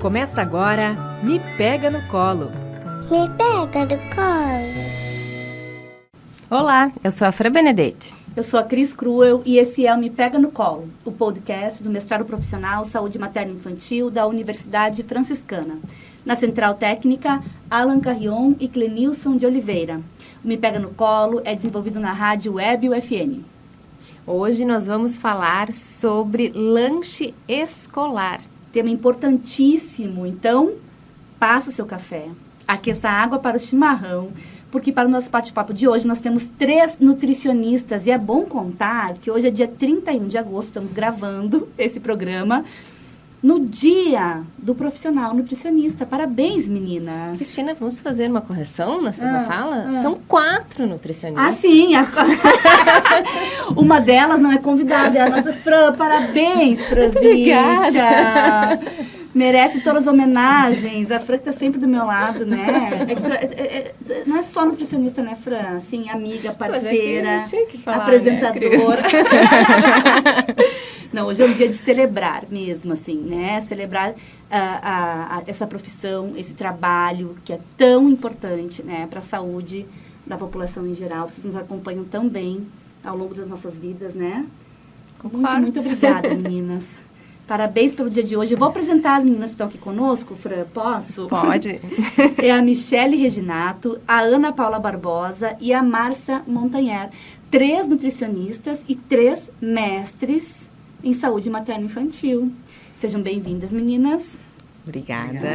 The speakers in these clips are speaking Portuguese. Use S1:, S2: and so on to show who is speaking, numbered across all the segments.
S1: Começa agora, Me Pega no Colo.
S2: Me pega no colo.
S3: Olá, eu sou a Fran Benedetti.
S4: Eu sou a Cris Cruel e esse é o Me Pega no Colo, o podcast do Mestrado Profissional Saúde Materna Infantil da Universidade Franciscana. Na Central Técnica, Alan Carrion e Clenilson de Oliveira. O Me Pega no Colo é desenvolvido na Rádio Web UFN.
S3: Hoje nós vamos falar sobre lanche escolar.
S4: Tema importantíssimo, então passa o seu café, aqueça a água para o chimarrão, porque para o nosso bate-papo de hoje nós temos 3 nutricionistas e é bom contar que hoje é dia 31 de agosto, estamos gravando esse programa no dia do profissional nutricionista. Parabéns, meninas!
S3: Cristina, vamos fazer uma correção nessa fala? São 4 nutricionistas.
S4: Ah, sim! Uma delas não é convidada, é a nossa Fran. Parabéns, Franzinha! Merece todas as homenagens. A Fran que tá sempre do meu lado, né? Não é só nutricionista, né, Fran? Assim, amiga, parceira, apresentadora. Né, não, hoje é um dia de celebrar mesmo, assim, né? Celebrar essa profissão, esse trabalho que é tão importante, né? Para a saúde da população em geral. Vocês nos acompanham tão bem ao longo das nossas vidas, né?
S3: Concordo.
S4: Muito obrigada, meninas. Parabéns pelo dia de hoje. Eu vou apresentar as meninas que estão aqui conosco, Fran, posso?
S3: Pode.
S4: É a Michele Reginato, a Ana Paula Barbosa e a Márcia Montanher. 3 nutricionistas e 3 mestres em saúde materna infantil. Sejam bem-vindas, meninas.
S3: Obrigada.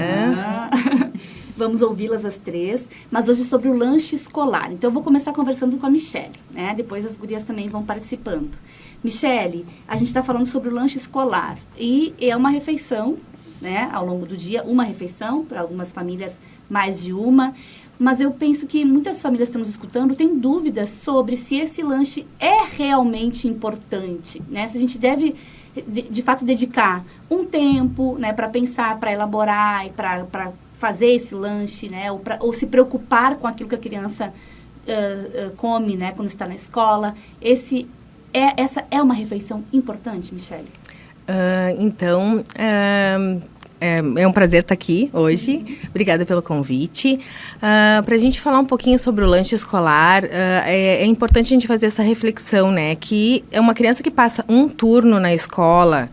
S4: Vamos ouvi-las as 3, mas hoje sobre o lanche escolar. Então, eu vou começar conversando com a Michele, né? Depois as gurias também vão participando. Michele, a gente está falando sobre o lanche escolar e é uma refeição, né? Ao longo do dia, uma refeição, para algumas famílias mais de uma. Mas eu penso que muitas famílias que estão nos escutando têm dúvidas sobre se esse lanche é realmente importante, né? Se a gente deve, de fato, dedicar um tempo, né, para pensar, para elaborar e para fazer esse lanche, né? Ou se preocupar com aquilo que a criança come, né, quando está na escola. Essa é uma refeição importante, Michele?
S5: É um prazer estar aqui hoje. Obrigada pelo convite. Para a gente falar um pouquinho sobre o lanche escolar, é importante a gente fazer essa reflexão, né? Que é uma criança que passa um turno na escola,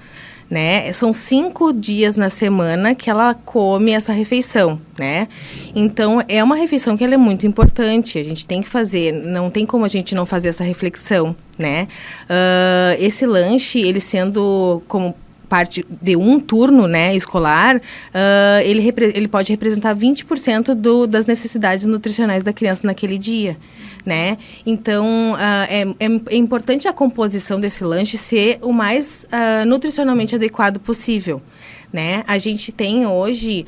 S5: né? São 5 dias na semana que ela come essa refeição, né? Então, é uma refeição que ela é muito importante. A gente tem que fazer, não tem como a gente não fazer essa reflexão, né? Esse lanche, ele sendo como parte de um turno, né, escolar, ele pode representar 20% das necessidades nutricionais da criança naquele dia, né? Então, é importante a composição desse lanche ser o mais nutricionalmente adequado possível, né? A gente tem hoje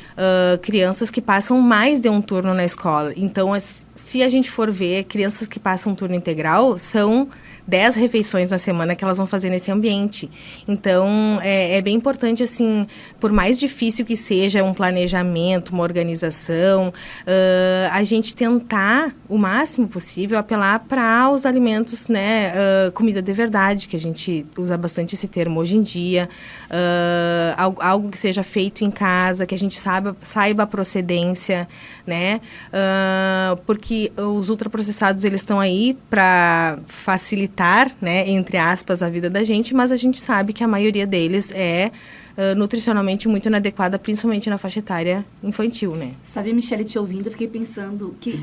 S5: crianças que passam mais de um turno na escola. Então, se a gente for ver, crianças que passam um turno integral são 10 refeições na semana que elas vão fazer nesse ambiente. Então, é bem importante, assim, por mais difícil que seja um planejamento, uma organização, a gente tentar, o máximo possível, apelar para os alimentos, né, comida de verdade, que a gente usa bastante esse termo hoje em dia, algo que seja feito em casa, que a gente saiba a procedência, né, porque os ultraprocessados, eles estão aí para facilitar, né, entre aspas, a vida da gente, mas a gente sabe que a maioria deles é nutricionalmente muito inadequada, principalmente na faixa etária infantil, né?
S4: Sabe, Michele, te ouvindo, eu fiquei pensando que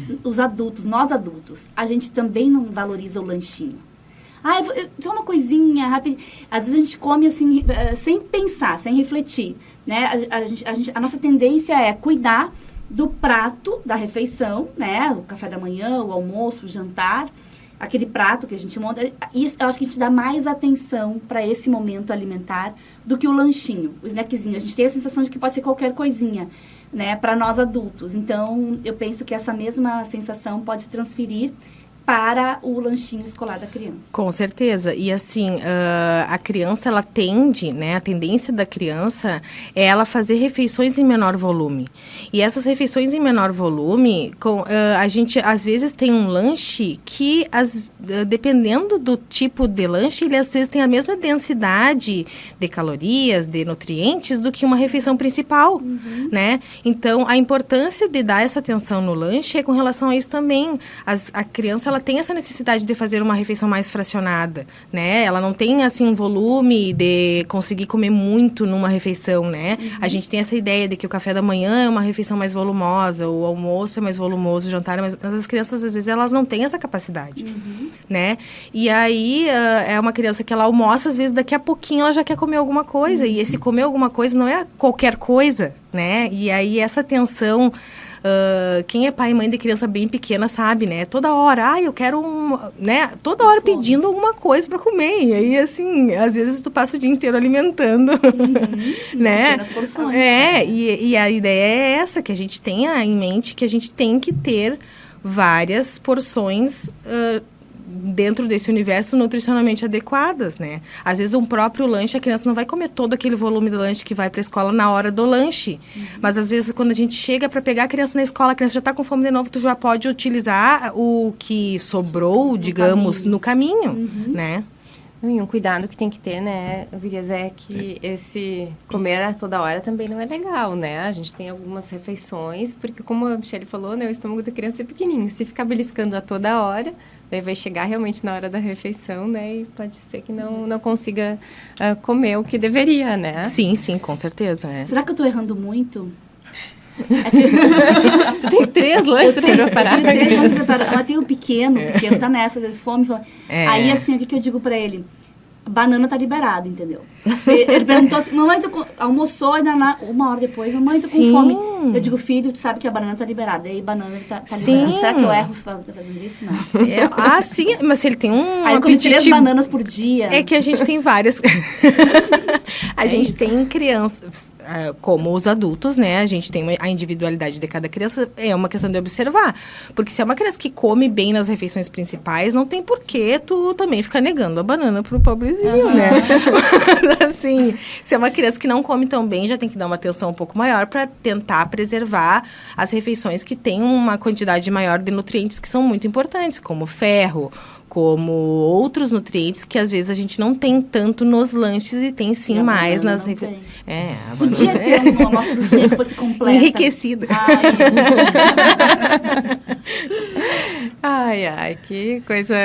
S4: nós adultos, a gente também não valoriza o lanchinho. Só uma coisinha rápida. Às vezes a gente come assim, sem pensar, sem refletir, né? A nossa tendência é cuidar do prato da refeição, né? O café da manhã, o almoço, o jantar, aquele prato que a gente monta. E eu acho que a gente dá mais atenção para esse momento alimentar do que o lanchinho, o snackzinho. A gente tem a sensação de que pode ser qualquer coisinha, né, para nós adultos. Então, eu penso que essa mesma sensação pode se transferir para o lanchinho escolar da criança.
S5: Com certeza. E assim, a criança, ela tende, né? A tendência da criança é ela fazer refeições em menor volume. E essas refeições em menor volume, a gente às vezes tem um lanche que, dependendo do tipo de lanche, ele às vezes tem a mesma densidade de calorias, de nutrientes, do que uma refeição principal, né? Então, a importância de dar essa atenção no lanche é com relação a isso também. A criança, ela tem essa necessidade de fazer uma refeição mais fracionada, né? Ela não tem, assim, um volume de conseguir comer muito numa refeição, né? A gente tem essa ideia de que o café da manhã é uma refeição mais volumosa, o almoço é mais volumoso, o jantar é mais... Mas as crianças, às vezes, elas não têm essa capacidade, né? E aí, é uma criança que ela almoça, às vezes, daqui a pouquinho ela já quer comer alguma coisa. E esse comer alguma coisa não é qualquer coisa, né? E aí, essa atenção... quem é pai e mãe de criança bem pequena sabe, né? Toda hora, eu quero né? Toda hora pedindo alguma coisa para comer. E aí, assim, às vezes tu passa o dia inteiro alimentando, né?
S4: Pequenas porções.
S5: E a ideia é essa, que a gente tenha em mente que a gente tem que ter várias porções dentro desse universo nutricionalmente adequadas, né? Às vezes um próprio lanche, a criança não vai comer todo aquele volume do lanche que vai para a escola na hora do lanche. Mas às vezes quando a gente chega para pegar a criança na escola, a criança já está com fome de novo, tu já pode utilizar o que sobrou, digamos, no caminho, né?
S3: E um cuidado que tem que ter, né, Gurias, é que esse comer a toda hora também não é legal, né? A gente tem algumas refeições, porque como a Michelle falou, né, o estômago da criança é pequenininho. Se ficar beliscando a toda hora, daí vai chegar realmente na hora da refeição, né? E pode ser que não consiga comer o que deveria, né?
S5: Sim, com certeza.
S4: Será que eu estou errando muito?
S3: Tu tem 3 lanches preparados.
S4: Ela tem o pequeno tá nessa, de fome. Aí, assim, o que eu digo pra ele? Banana tá liberada, entendeu? Ele perguntou assim, mamãe, tu almoçou ainda uma hora depois, mamãe, tô com fome. Eu digo, filho, tu sabe que a banana tá liberada. Aí, banana tá liberada. Será que eu erro se tá fazendo isso? Não.
S5: Sim, mas se ele tem um
S4: aí eu comi 3 bananas por dia.
S5: É que a gente tem várias... a gente tem crianças, como os adultos, né? A gente tem a individualidade de cada criança, é uma questão de observar. Porque se é uma criança que come bem nas refeições principais, não tem por que tu também ficar negando a banana pro pobrezinho, né? Assim, se é uma criança que não come tão bem, já tem que dar uma atenção um pouco maior para tentar preservar as refeições que têm uma quantidade maior de nutrientes que são muito importantes, como ferro, como outros nutrientes que às vezes a gente não tem tanto nos lanches e tem sim mais nas refeições. A banana
S4: podia ter uma frutinha que fosse completa.
S5: Enriquecida.
S3: Ai, que coisa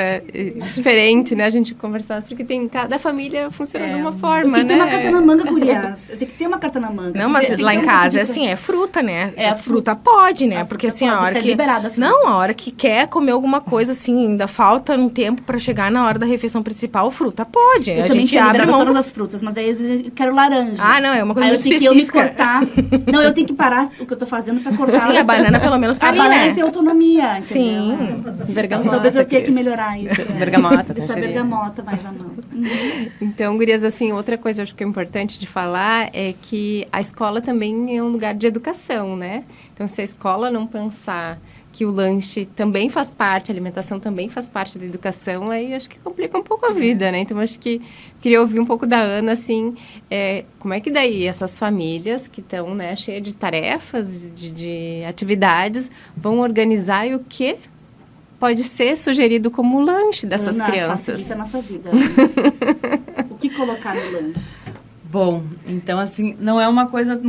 S3: diferente, né? A gente conversar, porque cada família funciona de uma forma,
S4: tem que ter
S3: né?
S4: uma carta na manga, gurias. Eu tenho que ter uma carta na manga.
S5: Não, mas lá em casa é assim, é fruta, né? Fruta pode, né? Porque assim, a hora que... a hora que quer comer alguma coisa, assim, ainda falta um tempo para chegar na hora da refeição principal, fruta pode.
S4: Eu
S5: a
S4: também
S5: gente abre mão
S4: todas as frutas, mas aí às vezes eu quero laranja.
S5: Não, é uma coisa
S4: aí
S5: muito
S4: eu tenho que
S5: específica.
S4: eu me cortar. Não, eu tenho que parar o que eu tô fazendo para cortar.
S5: Sim, a banana pelo menos tá ali, né?
S4: A banana tem autonomia, entendeu?
S5: Sim.
S3: Bergamota.
S4: Talvez eu tenha que melhorar isso.
S3: Bergamota.
S4: Deixar a bergamota mais à mão.
S3: Então, gurias, assim, outra coisa eu acho que é importante de falar é que a escola também é um lugar de educação, né? Então, se a escola não pensar que o lanche também faz parte, a alimentação também faz parte da educação, aí acho que complica um pouco a vida, né? Então, acho que queria ouvir um pouco da Ana, assim, como é que daí essas famílias que estão, né, cheias de tarefas, de atividades, vão organizar e o que pode ser sugerido como lanche dessas crianças?
S4: Facilita a nossa vida. O que colocar no lanche?
S6: Bom, então, assim, não é uma coisa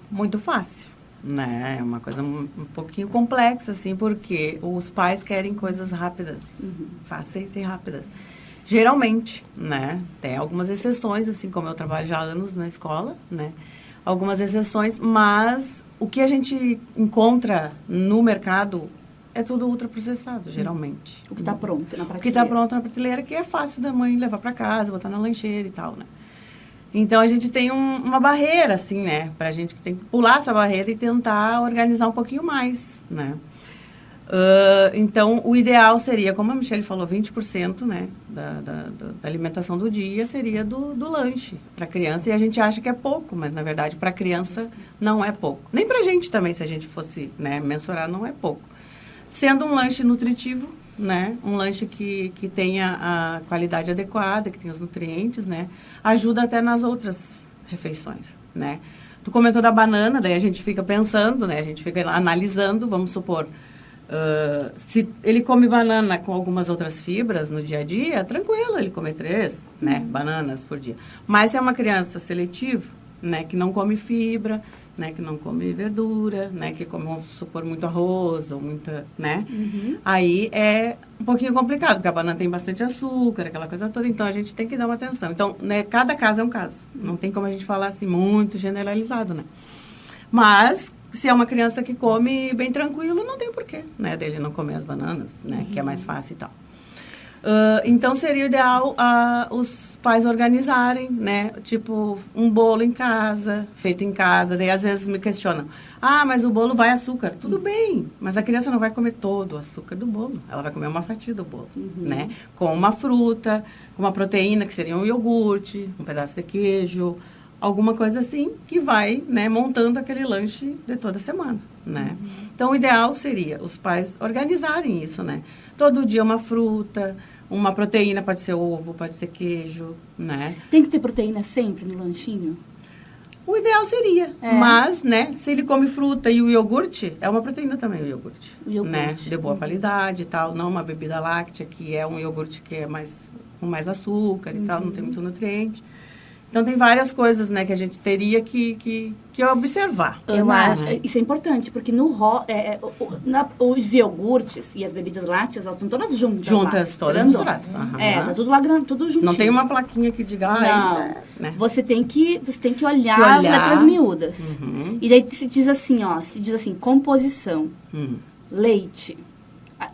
S6: muito fácil, né? É uma coisa um pouquinho complexa, assim, porque os pais querem coisas rápidas, fáceis e rápidas. Geralmente, né? Tem algumas exceções, assim, como eu trabalho já há anos na escola, né? Algumas exceções, mas o que a gente encontra no mercado é tudo ultraprocessado, geralmente.
S4: O que está pronto na prateleira.
S6: O que está pronto na prateleira, que é fácil da mãe levar para casa, botar na lancheira e tal, né? Então, a gente tem uma barreira, assim, né? Pra gente que tem que pular essa barreira e tentar organizar um pouquinho mais, né? Então, o ideal seria, como a Michelle falou, 20%, né? Da alimentação do dia seria do lanche para a criança. E a gente acha que é pouco, mas, na verdade, para a criança não é pouco. Nem para a gente também, se a gente fosse, né, mensurar, não é pouco. Sendo um lanche nutritivo, né? Um lanche que tenha a qualidade adequada, que tenha os nutrientes, né? Ajuda até nas outras refeições, né? Tu comentou da banana, daí a gente fica pensando, né? A gente fica analisando, vamos supor, se ele come banana com algumas outras fibras no dia a dia, tranquilo, ele come 3, né? Bananas por dia. Mas se é uma criança seletiva, né? Que não come fibra, né, que não come verdura, né, que come, vamos supor, muito arroz ou muita, né? Aí é um pouquinho complicado, porque a banana tem bastante açúcar, aquela coisa toda, então a gente tem que dar uma atenção. Então, né, cada caso é um caso. Não tem como a gente falar assim muito generalizado, né? Mas se é uma criança que come bem tranquilo, não tem porquê, né, dele não comer as bananas, né, que é mais fácil e tal. Então, seria ideal os pais organizarem, né? Tipo, um bolo em casa, feito em casa. Daí, às vezes, me questionam. Mas o bolo vai açúcar. Tudo bem, mas a criança não vai comer todo o açúcar do bolo. Ela vai comer uma fatia do bolo, né? Com uma fruta, com uma proteína, que seria um iogurte, um pedaço de queijo, alguma coisa assim, que vai, né, montando aquele lanche de toda semana, né? Então, o ideal seria os pais organizarem isso, né? Todo dia uma fruta, uma proteína, pode ser ovo, pode ser queijo, né?
S4: Tem que ter proteína sempre no lanchinho?
S6: O ideal seria, mas, né, se ele come fruta e o iogurte, é uma proteína também o iogurte, né? De boa qualidade e tal, não uma bebida láctea, que é um iogurte que é com mais açúcar e tal, não tem muito nutriente. Então, tem várias coisas, né, que a gente teria que observar.
S4: Eu acho, isso é importante, porque os iogurtes e as bebidas lácteas, elas estão todas juntas.
S6: Juntas,
S4: lá,
S6: todas misturadas.
S4: Tá tudo lá, tudo juntinho.
S6: Não tem uma plaquinha que diga,
S4: né? Você tem que olhar as letras miúdas. E daí se diz assim, composição, leite.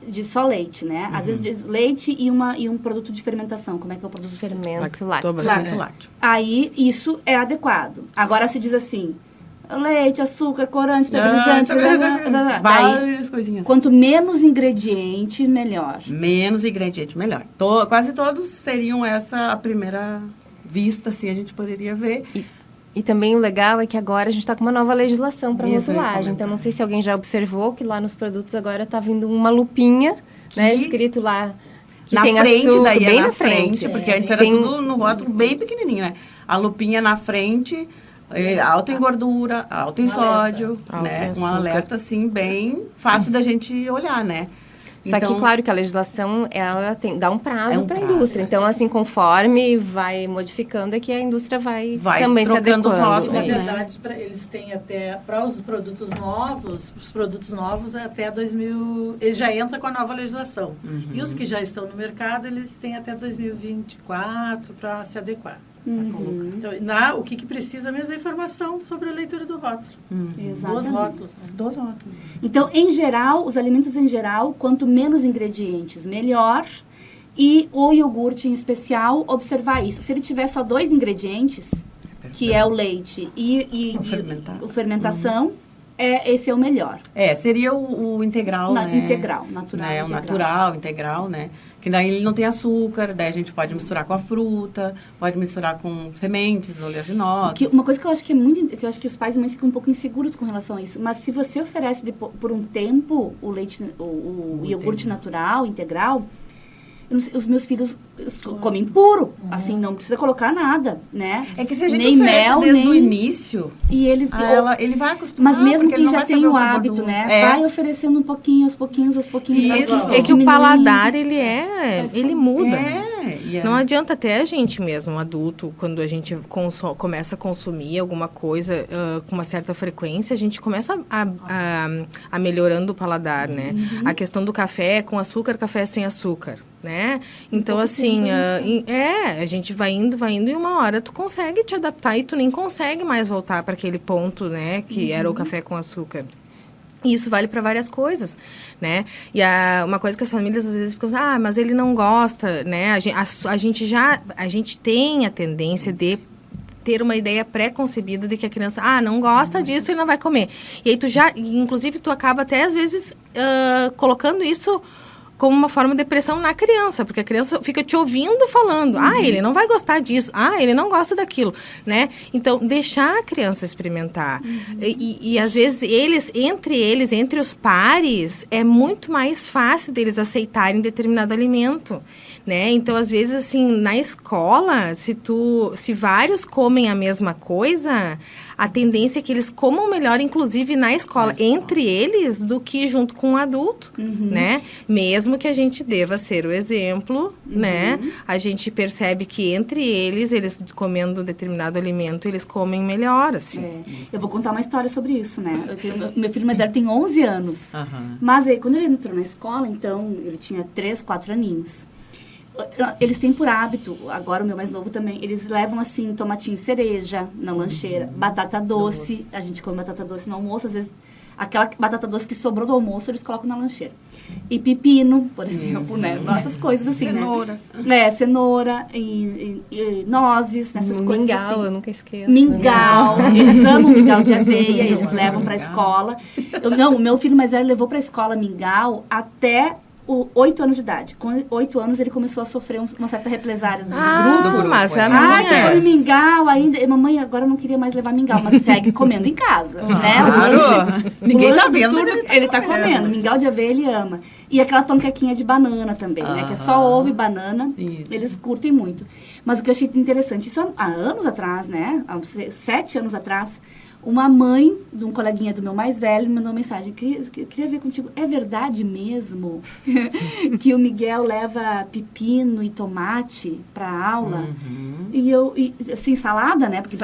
S4: De só leite, né? Às vezes diz leite e um produto de fermentação. Como é que é o produto de
S3: Fermento
S6: lácteo?
S4: Aí, isso é adequado. Agora, se diz assim, leite, açúcar, corante, estabilizante...
S6: várias coisinhas.
S4: Quanto menos ingrediente, melhor.
S6: Menos ingrediente, melhor. Quase todos seriam essa a primeira vista, assim, a gente poderia ver.
S3: E também o legal é que agora a gente está com uma nova legislação para rotulagem. Então, não sei se alguém já observou que lá nos produtos agora está vindo uma lupinha, né, escrito lá que
S6: na
S3: tem
S6: frente,
S3: açúcar,
S6: daí
S3: bem
S6: na frente. Porque antes era tudo no rótulo bem pequenininho, né? A lupinha na frente, alta em gordura, alta em sódio, né? Um alerta, assim, bem fácil da gente olhar, né?
S3: Só que, claro, que a legislação, ela dá um prazo para a indústria. Então, assim, conforme vai modificando, é que a indústria vai também se adequando.
S6: Os rótulos,
S7: na verdade, eles têm até, para os produtos novos, até 2000, eles já entram com a nova legislação. E os que já estão no mercado, eles têm até 2024 para se adequar. Então, o que precisa mesmo é informação sobre a leitura do rótulo. Dos rótulos. Né?
S6: Dos rótulos.
S4: Então, em geral, os alimentos em geral, quanto menos ingredientes, melhor. E o iogurte em especial, observar isso. Se ele tiver só 2 ingredientes, que é o leite e o fermentação, esse é o melhor.
S6: Seria o integral, né?
S4: Integral, natural.
S6: Né? O natural, integral, né? Que daí ele não tem açúcar, daí a gente pode misturar com a fruta, pode misturar com sementes, oleaginosas.
S4: Uma coisa que eu acho que eu acho que os pais e mães ficam um pouco inseguros com relação a isso, mas se você oferece por um tempo o leite, o iogurte natural, integral, os meus filhos comem puro, assim, não precisa colocar nada, né?
S6: É que se a gente
S4: nem
S6: oferece
S4: mel,
S6: desde
S4: nem...
S6: o início,
S4: e eles,
S6: ele vai acostumar.
S4: mas mesmo quem já tem o hábito,
S6: gordura,
S4: né? Vai oferecendo um pouquinho, aos pouquinhos.
S5: É que o paladar, ele muda. Não adianta até a gente mesmo, adulto, quando a gente começa a consumir alguma coisa com uma certa frequência, a gente começa a melhorando o paladar, né? A questão do café com açúcar, café sem açúcar, né? Então, assim, a gente vai indo e uma hora tu consegue te adaptar e tu nem consegue mais voltar para aquele ponto, né? Que era o café com açúcar. E isso vale para várias coisas, né? E uma coisa que as famílias às vezes ficam, mas ele não gosta, né? A gente tem a tendência de ter uma ideia pré-concebida de que a criança, não gosta disso, ele não vai comer. E aí inclusive tu acaba até às vezes colocando isso como uma forma de pressão na criança, porque a criança fica te ouvindo falando, ele não vai gostar disso, ele não gosta daquilo, né? Então, deixar a criança experimentar. E às vezes, entre os pares, é muito mais fácil deles aceitarem determinado alimento, né? Então, às vezes, assim, na escola, se vários comem a mesma coisa, a tendência é que eles comam melhor, inclusive na escola, entre eles, do que junto com o adulto, né? Mesmo que a gente deva ser o exemplo, né? A gente percebe que entre eles comendo um determinado alimento, eles comem melhor, assim.
S4: Eu vou contar uma história sobre isso, né? Meu filho mais velho tem 11 anos. Mas aí, quando ele entrou na escola, então, ele tinha 3, 4 aninhos. Eles têm por hábito, agora o meu mais novo também, eles levam, assim, tomatinho cereja na lancheira, batata doce. A gente come batata doce no almoço, às vezes, aquela batata doce que sobrou do almoço, eles colocam na lancheira. E pepino, por exemplo, né? Essas coisas assim,
S6: cenoura.
S4: Né? Cenoura e nozes, essas coisas
S3: Mingau,
S4: assim.
S3: eu nunca esqueço.
S4: Mingau. Eles amam mingau de aveia, eles levam pra escola. O meu filho mais velho levou pra escola mingau até 8 anos de idade. Com 8 anos, ele começou a sofrer uma certa represária do grupo.
S5: Mas a
S4: Você come mingau ainda. Mamãe, agora eu não queria mais levar mingau, mas segue comendo em casa. Né?
S6: Ninguém tá vendo, mas
S4: ele tá comendo. Mingau de aveia, ele ama. E aquela panquequinha de banana também, né? Que é só ovo e banana. Isso. Eles curtem muito. Mas o que eu achei interessante, isso há anos atrás, né? Há 7 anos atrás, uma mãe de um coleguinha do meu mais velho me mandou uma mensagem. Queria ver contigo. É verdade mesmo que o Miguel leva pepino e tomate para aula? E assim, salada, né? Porque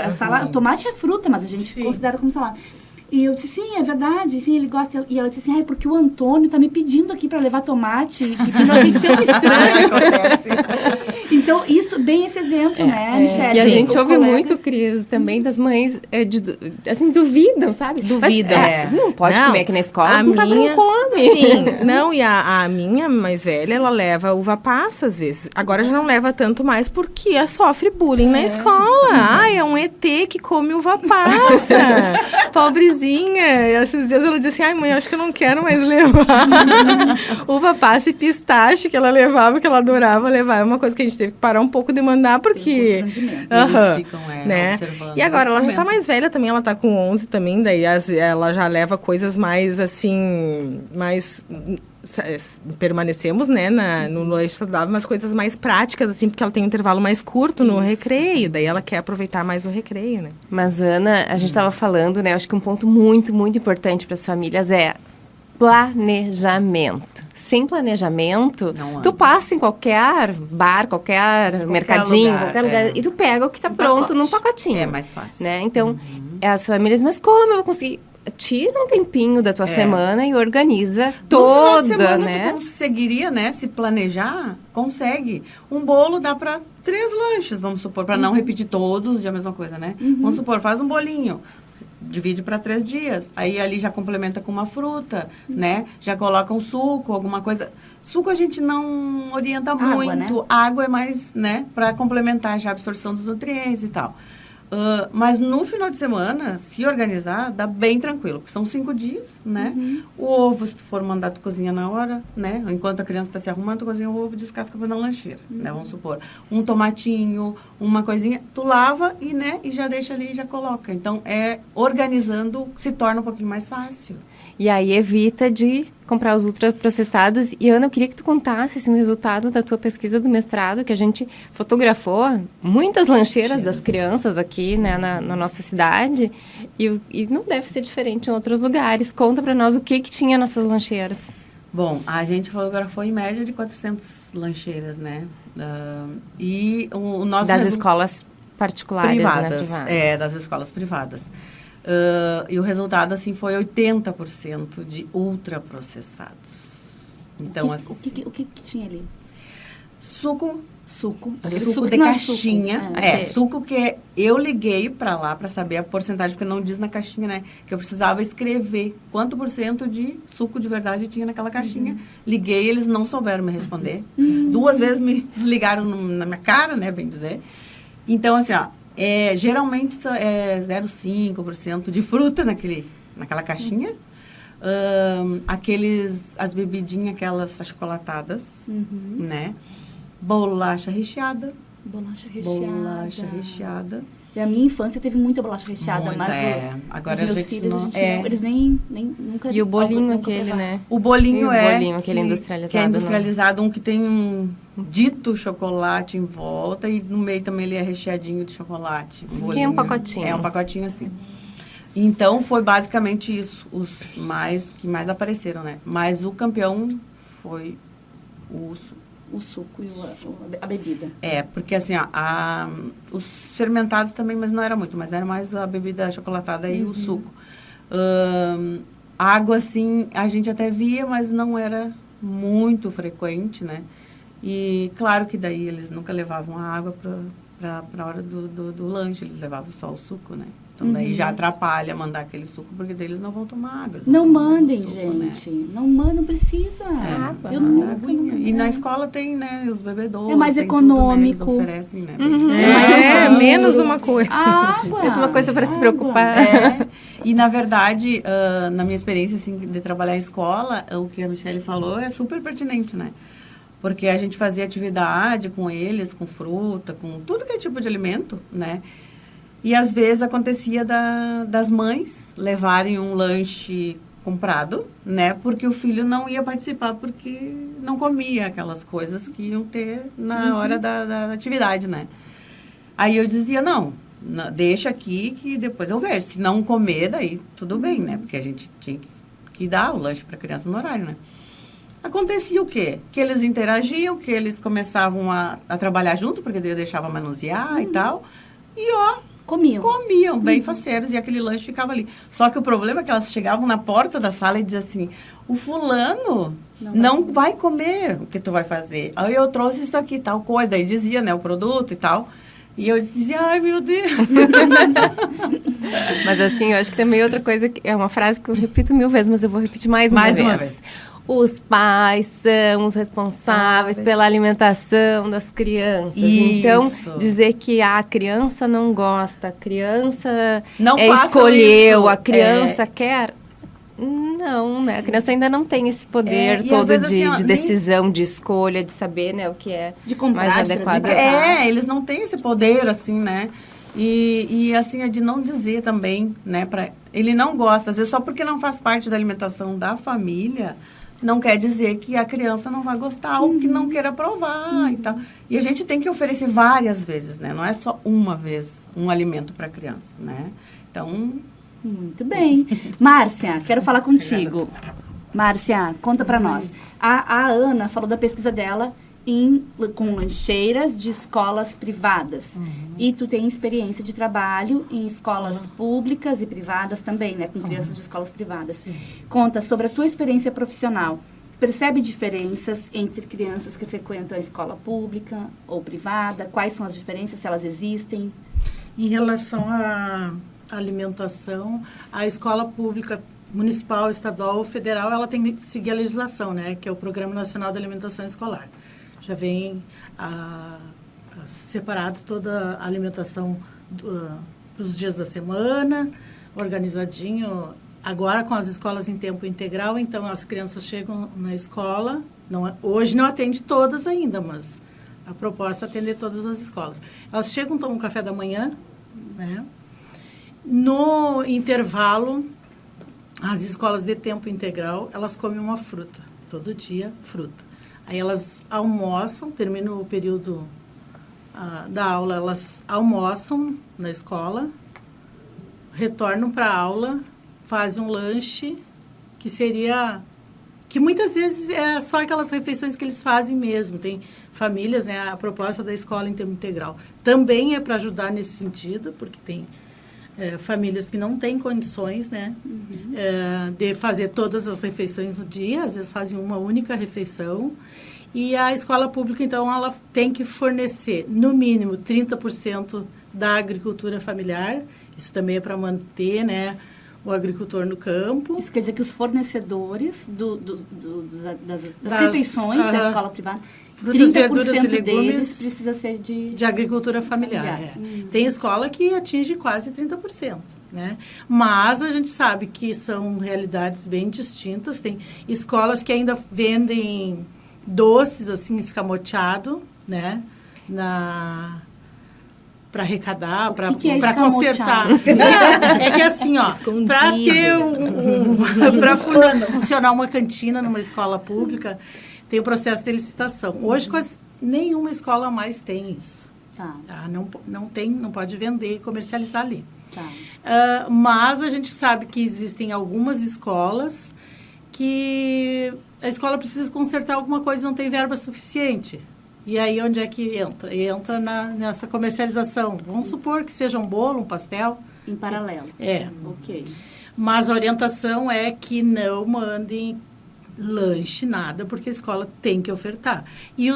S4: tomate é fruta, mas a gente considera como salada. E eu disse, sim, é verdade, sim, ele gosta. E ela disse assim, porque o Antônio tá me pedindo aqui para levar tomate e pepino. Eu achei tão estranho.
S6: Acontece.
S4: Então, isso, bem esse exemplo, né, Michelle?
S3: E a gente ouve muito, Cris, também das mães, assim, duvidam, sabe?
S5: Duvidam.
S3: Não pode comer aqui na escola,
S5: não
S3: come.
S5: Sim, não, e a minha mais velha, ela leva uva passa às vezes. Agora já não leva tanto mais porque ela sofre bullying na escola. É um ET que come uva passa. Pobrezinha. E esses dias ela disse assim, mãe, acho que eu não quero mais levar uva passa e pistache que ela levava, que ela adorava levar. É uma coisa que a gente teve que parar um pouco de mandar, porque...
S6: Eles ficam observando.
S5: E agora, ela já tá mais velha também, ela tá com 11 também, daí ela já leva coisas mais, assim, permanecemos, né, no lanche saudável, mas coisas mais práticas, assim, porque ela tem um intervalo mais curto no recreio, daí ela quer aproveitar mais o recreio, né.
S3: Mas, Ana, a gente estava falando, né, acho que um ponto muito, muito importante para as famílias é planejamento. Sem planejamento, tu passa em qualquer bar, qualquer mercadinho,
S6: lugar,
S3: qualquer lugar, e tu pega o que está pronto num pacotinho.
S6: É mais fácil.
S3: Né? Então, as famílias, mas como eu vou conseguir? Tira um tempinho da tua semana e organiza toda,
S6: no final de semana,
S3: né?
S6: Tu conseguiria, né? Se planejar, consegue. Um bolo dá para 3 lanches, vamos supor, para não repetir todos de a mesma coisa, né? Vamos supor, faz um bolinho. Divide para 3 dias. Aí ali já complementa com uma fruta, né? Já coloca um suco, alguma coisa. Suco a gente não orienta muito. Né? Água é mais, né? Para complementar já a absorção dos nutrientes e tal. Mas no final de semana, se organizar, dá bem tranquilo. Porque são 5 dias, né? O ovo, se tu for mandar, tu cozinha na hora, né? Enquanto a criança está se arrumando, tu cozinha o ovo e descasca na lancheira, né? Vamos supor. Um tomatinho, uma coisinha, tu lava e já deixa ali e já coloca. Então, organizando, se torna um pouquinho mais fácil.
S3: E aí evita de comprar os ultraprocessados. E, Ana, eu queria que tu contasse esse resultado da tua pesquisa do mestrado, que a gente fotografou muitas lancheiras das crianças aqui, né, na nossa cidade. E não deve ser diferente em outros lugares. Conta para nós o que tinha nessas lancheiras.
S6: Bom, a gente fotografou em média de 400 lancheiras, né? E o nosso...
S3: Das escolas particulares,
S6: privadas,
S3: né?
S6: das escolas privadas. E o resultado, assim, foi 80% de ultraprocessados. Então,
S4: o que tinha ali?
S6: Suco
S4: Suco
S6: de caixinha.
S4: Suco.
S6: Suco que eu liguei para lá para saber a porcentagem, porque não diz na caixinha, né? Que eu precisava escrever quanto % de suco de verdade tinha naquela caixinha. Liguei, eles não souberam me responder. 2 vezes me desligaram na minha cara, né? Bem dizer. Então, assim, geralmente é 0,5% de fruta naquela caixinha. as bebidinhas, aquelas achocolatadas, né? Bolacha recheada.
S4: Bolacha recheada.
S6: Bolacha recheada.
S4: E a minha infância teve muita bolacha recheada,
S6: Muita,
S4: mas
S6: agora
S4: os meus
S6: a gente
S4: filhos,
S6: não,
S4: a gente não, eles nem nunca...
S3: E o bolinho
S4: nunca
S3: aquele,
S4: provaram.
S3: né?
S6: O bolinho
S3: E o bolinho, aquele industrializado,
S6: que é industrializado, um que tem um dito chocolate em volta e no meio também ele é recheadinho de chocolate. Um bolinho.
S3: um pacotinho.
S6: É um pacotinho assim. Então foi basicamente isso, os que mais apareceram, né? Mas o campeão foi
S4: O suco e a bebida.
S6: Porque assim, ó, os fermentados também, mas não era muito, mas era mais a bebida chocolatada e o suco. Água, assim, a gente até via, mas não era muito frequente, né? E claro que daí eles nunca levavam a água para a hora do lanche, eles levavam só o suco, né? Então daí já atrapalha mandar aquele suco, porque daí eles não vão tomar água. eles
S4: Não
S6: vão tomar mais o
S4: mandem,
S6: suco,
S4: gente.
S6: né?
S4: Não precisa.
S3: Água.
S4: Eu nunca.
S6: E na escola tem, né, os bebedouros.
S4: É mais
S6: tem
S4: econômico.
S6: Tudo, né, eles oferecem, né?
S5: Menos uma coisa.
S4: Água.
S3: É uma coisa para se
S4: água.
S3: preocupar.
S6: E, na verdade, na minha experiência, assim, de trabalhar em escola, o que a Michelle falou é super pertinente, né? Porque a gente fazia atividade com eles, com fruta, com tudo que é tipo de alimento, né? E, às vezes, acontecia das mães levarem um lanche comprado, né? Porque o filho não ia participar, porque não comia aquelas coisas que iam ter na hora da atividade, né? Aí eu dizia, não, deixa aqui que depois eu vejo. Se não comer, daí tudo bem, né? Porque a gente tinha que dar o lanche para a criança no horário, né? Acontecia o quê? Que eles interagiam, que eles começavam a trabalhar junto, porque daí eu deixava manusear e tal. E, comiam bem faceiros e aquele lanche ficava ali. Só que o problema é que elas chegavam na porta da sala e diziam assim, o fulano não vai comer o que tu vai fazer. Aí eu trouxe isso aqui, tal coisa. Aí dizia, né, o produto e tal. E eu dizia, ai, meu Deus.
S3: Mas assim, eu acho que também outra coisa, que é uma frase que eu repito 1000 vezes, mas eu vou repetir mais uma vez. Os pais são os responsáveis pela alimentação das crianças.
S6: Isso.
S3: Então, dizer que a criança não gosta, a criança
S6: Não façam
S3: escolheu,
S6: isso.
S3: a criança quer... Não, né? A criança ainda não tem esse poder
S6: e
S3: todo
S6: às vezes,
S3: de
S6: assim, ó,
S3: decisão, de escolha, de saber, né, o que é
S4: De comprar,
S3: mais
S4: de
S3: adequado.
S4: trazer
S6: Eles não têm esse poder, assim, né? E assim, é de não dizer também, né? Ele não gosta, às vezes só porque não faz parte da alimentação da família, não quer dizer que a criança não vai gostar ou que não queira provar e tal. E a gente tem que oferecer várias vezes, né? Não é só uma vez um alimento para a criança, né? Então...
S4: Muito bem. Márcia, quero falar contigo. Márcia, conta pra nós. A Ana falou da pesquisa dela com lancheiras de escolas privadas. E tu tem experiência de trabalho em escolas públicas e privadas também, né? Com crianças de escolas privadas.
S7: Sim.
S4: Conta sobre a tua experiência profissional. Percebe diferenças entre crianças que frequentam a escola pública ou privada? Quais são as diferenças, se elas existem?
S7: Em relação à alimentação, a escola pública municipal, estadual ou federal, ela tem que seguir a legislação, né? Que é o Programa Nacional de Alimentação Escolar. Já vem separado toda a alimentação dos dias da semana, organizadinho. Agora, com as escolas em tempo integral, então, as crianças chegam na escola, hoje não atende todas ainda, mas a proposta é atender todas as escolas. Elas chegam, tomam café da manhã, né? No intervalo, as escolas de tempo integral, elas comem uma fruta, todo dia, fruta. Aí elas almoçam, termina o período da aula, elas almoçam na escola, retornam para a aula, fazem um lanche, que muitas vezes é só aquelas refeições que eles fazem mesmo. Tem famílias, né, a proposta da escola em tempo integral também é para ajudar nesse sentido, porque tem famílias que não têm condições, né, de fazer todas as refeições no dia, às vezes fazem uma única refeição. E a escola pública, então, ela tem que fornecer, no mínimo, 30% da agricultura familiar. Isso também é para manter, né, o agricultor no campo.
S4: Isso quer dizer que os fornecedores das
S7: Das-
S4: refeições da
S7: aham.
S4: escola privada,
S7: Frutas,
S4: 30%
S7: verduras e
S4: deles
S7: legumes
S4: precisa ser
S7: de agricultura familiar.
S4: Familiar.
S7: Tem escola que atinge quase 30%, né? Mas a gente sabe que são realidades bem distintas. Tem escolas que ainda vendem doces, assim, escamoteado, né? Para arrecadar, para
S4: que é
S7: consertar.
S4: escamoteado?
S7: É que assim, ó, para ter para funcionar uma cantina numa escola pública, tem o processo de licitação. Hoje quase nenhuma escola mais tem isso.
S4: Tá,
S7: Tá? Não pode vender e comercializar ali.
S4: tá.
S7: Mas a gente sabe que existem algumas escolas que a escola precisa consertar alguma coisa e não tem verba suficiente. E aí, onde é que entra? Entra nessa comercialização. Vamos supor que seja um bolo, um pastel.
S4: Em paralelo. Ok.
S7: Mas a orientação é que não mandem lanche, nada, porque a escola tem que ofertar. E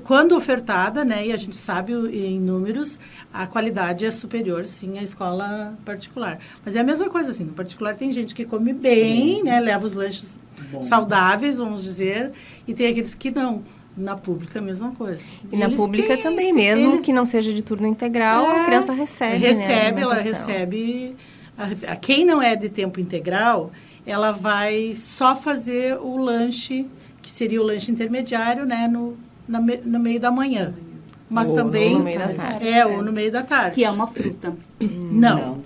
S7: quando ofertada, né, e a gente sabe em números, a qualidade é superior, sim, à escola particular. Mas é a mesma coisa, assim, no particular tem gente que come bem, né, leva os lanches saudáveis, vamos dizer, e tem aqueles que não. Na pública, a mesma coisa.
S3: E na pública também, mesmo que não seja de turno integral, a criança recebe,
S7: ela
S3: alimentação.
S7: recebe. Quem não é de tempo integral, ela vai só fazer o lanche, que seria o lanche intermediário, né, no meio da manhã. Mas
S3: Ou
S7: também...
S3: no meio da tarde.
S7: Ou no meio da tarde.
S4: Que é uma fruta.
S7: Não.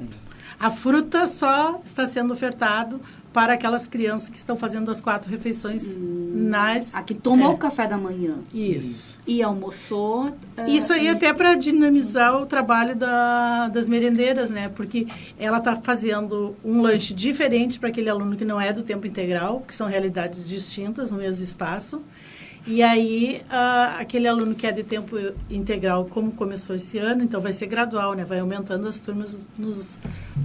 S7: A fruta só está sendo ofertado para aquelas crianças que estão fazendo as 4 refeições nas...
S4: A que tomou o café da manhã.
S7: Isso.
S4: E almoçou.
S7: Isso aí até para dinamizar o trabalho das merendeiras, né? Porque ela está fazendo um lanche diferente para aquele aluno que não é do tempo integral, que são realidades distintas no mesmo espaço. E aí, aquele aluno que é de tempo integral, como começou esse ano, então vai ser gradual, né? Vai aumentando as turmas nos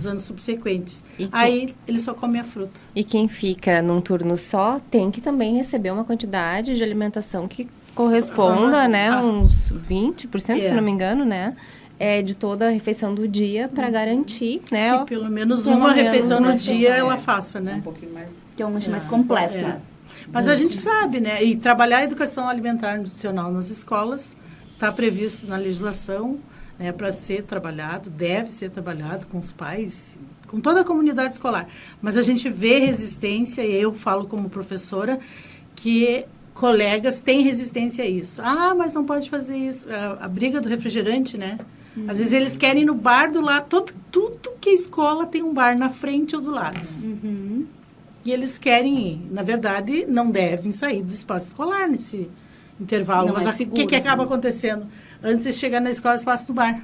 S7: anos subsequentes. Aí, ele só come a fruta.
S3: E quem fica num turno só tem que também receber uma quantidade de alimentação que corresponda, né? Uns 20%, se não me engano, né? De toda a refeição do dia para garantir, né?
S7: Que pelo menos uma refeição no dia ela faça, né?
S6: Um pouquinho mais...
S4: Que é um lanche mais completo.
S7: Mas a gente sabe, né? E trabalhar a educação alimentar nutricional nas escolas está previsto na legislação, né, para ser trabalhado, deve ser trabalhado com os pais, com toda a comunidade escolar. Mas a gente vê resistência, e eu falo como professora, que colegas têm resistência a isso. Ah, mas não pode fazer isso. A briga do refrigerante, né? Às vezes eles querem ir no bar do lado. Tudo que é escola tem um bar na frente ou do lado. E eles querem ir. Na verdade, não devem sair do espaço escolar nesse intervalo.
S4: Não
S7: mas
S4: é
S7: o
S4: seguro,
S7: que acaba acontecendo? Antes de chegar na escola, eles passam no bar.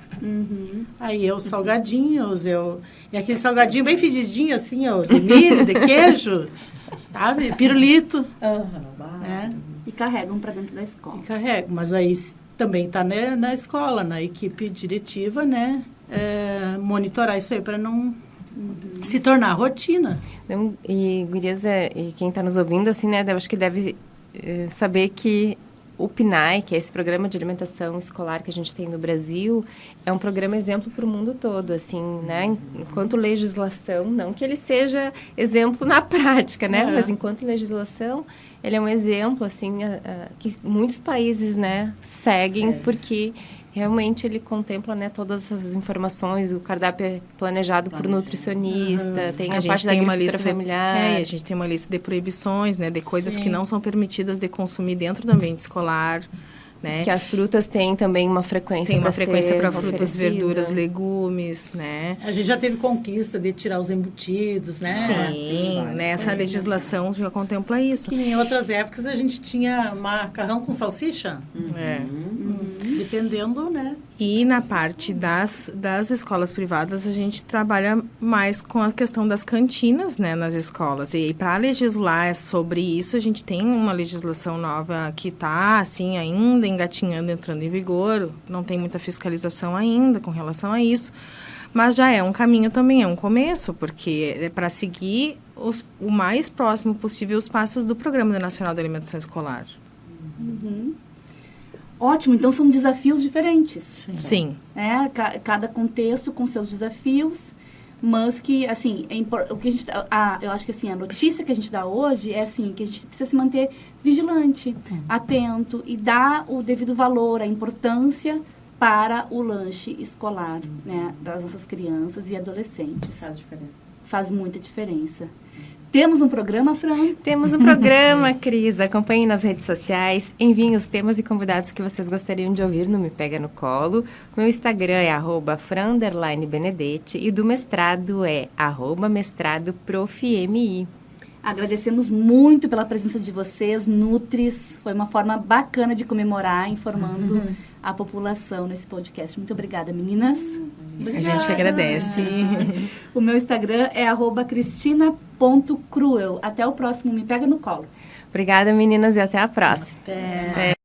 S7: Aí é os salgadinhos, e aquele salgadinho bem fedidinho, assim, de milho, de queijo, sabe? Pirulito. Né?
S4: E carregam para dentro da escola.
S7: E carrego. Mas aí também está na escola, na equipe diretiva, né? Monitorar isso aí para não se tornar rotina.
S3: Então, e, gurias, e quem está nos ouvindo, assim, né, eu acho que deve saber que o PNAE, que é esse programa de alimentação escolar que a gente tem no Brasil, é um programa exemplo para o mundo todo, assim, né? Enquanto legislação, não que ele seja exemplo na prática, né? Mas enquanto legislação, ele é um exemplo, assim, que muitos países, né, seguem, porque realmente ele contempla, né, todas essas informações, o cardápio é planejado por nutricionista, tem a parte da agricultura familiar.
S5: A gente tem uma lista de proibições, né, de coisas que não são permitidas de consumir dentro do ambiente escolar, né?
S3: Que as frutas têm também uma frequência
S5: para frutas, verduras, legumes, né?
S7: A gente já teve conquista de tirar os embutidos, né?
S5: Sim, né? Essa legislação já contempla isso.
S7: Que em outras épocas a gente tinha macarrão com salsicha. Dependendo, né?
S5: E na parte das escolas privadas, a gente trabalha mais com a questão das cantinas, né, nas escolas. E para legislar sobre isso, a gente tem uma legislação nova que está, assim, ainda engatinhando, entrando em vigor. Não tem muita fiscalização ainda com relação a isso. Mas já é um caminho também, é um começo, porque é para seguir o mais próximo possível os passos do Programa Nacional de Alimentação Escolar.
S4: Ótimo, então são desafios diferentes.
S5: Sim.
S4: Cada contexto com seus desafios, mas que, assim, o que a gente, eu acho que, assim, a notícia que a gente dá hoje é, assim, que a gente precisa se manter vigilante, atento e dar o devido valor, a importância para o lanche escolar, né, das nossas crianças e adolescentes.
S6: Faz diferença.
S4: Faz muita diferença. Temos um programa, Fran?
S3: Temos um programa, Cris. Acompanhem nas redes sociais. Enviem os temas e convidados que vocês gostariam de ouvir no Me Pega no Colo. Meu Instagram é @fran_benedetti e do mestrado é @mestradoprofmi.
S4: Agradecemos muito pela presença de vocês, Nutris. Foi uma forma bacana de comemorar, informando a população nesse podcast. Muito obrigada, meninas.
S5: A gente agradece.
S4: O meu Instagram é @cristina.cruel. Até o próximo Me Pega no Colo.
S3: Obrigada, meninas, e até a próxima.
S7: É.